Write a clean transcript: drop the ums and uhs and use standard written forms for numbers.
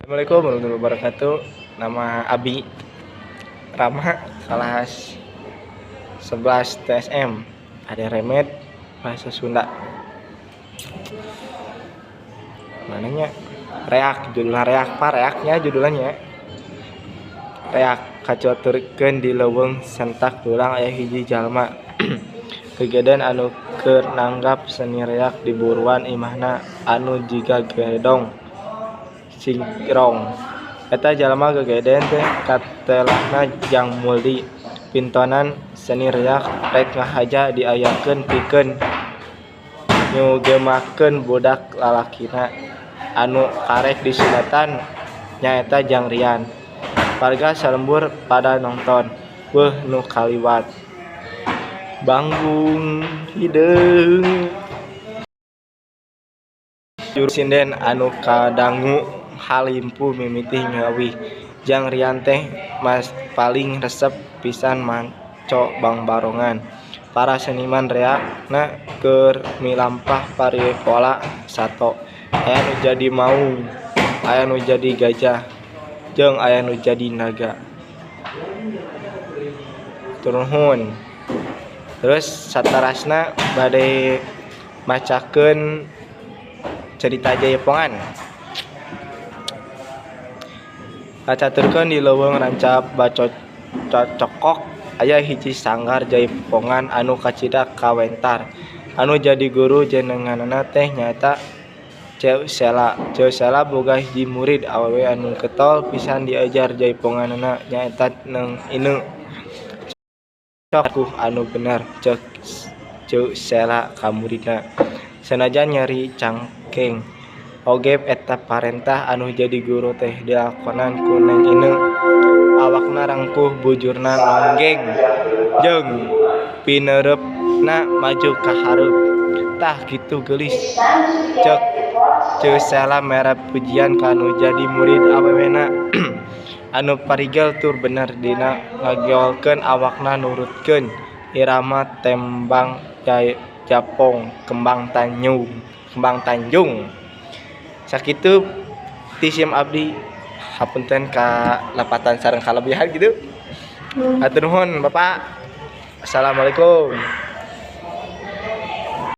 Assalamualaikum warahmatullahi wabarakatuh. Nama Abi Rama, kelas 11 TSM. Ada remed bahasa Sunda. Mananya? Reak, judulnya reak, Pak. Reaknya judulnya. Reak kacoturkeun di leuweung sentak tulang aya hiji jalma. Kejadian anu keur nanggap seni reak di buruan imahna anu jiga gedong singkrong. Eta jalma gegeden teh katelahna Jang Muldi. Pintonan seni reak rek ngahaja diayakeun pikeun nyugemakeun budak lalakina anu karek disunatan nyaeta Jang Rian. Warga salembur pada nonton. Beuh nu kaliwat. Banggung hideung juru sinden anu kadangu halimpu mimiti ngawih. Jang Rian teh mas paling resep pisan manco Bang Barongan. Para seniman reakna keur milampah pariepola sato. Aya nu jadi maung, aya nu jadi gajah, jeung aya nu jadi naga. Turun. Terus satarasna bade macakeun cerita Jaipongan. Kacaturkeun di leuweung rancap Bacocokok aya hiji sanggar Jaipongan anu kacidak kawentar. Anu jadi guru jenenganna teh nyaeta Ceuk Sela. Ceuk Sela boga hiji murid awewe anu ketol pisan diajar Jaiponganna nyaeta Neung Ineu. Sok anu bener ceuk Ceuk Sela ka muridna. Sanajan nyeri cangkeng oge eta parentah anu jadi guru teh dilakonan ku Neng Ineu. Awakna rangkuh bujurna nonggeng jeung pineurepna maju ka hareup. Tah kitu geulis ceuk Ceuk Sela mere pujian ka anu jadi murid awewena. Anu parigel tur bener dina ngagiolkeun awakna nurutkeun irama tembang Japong Kembang Tanjung. Sakitu ti sim abdi. Hapunten ka lapatan sareng kalebihan gitu. Hatur nuhun Bapak. Assalamualaikum.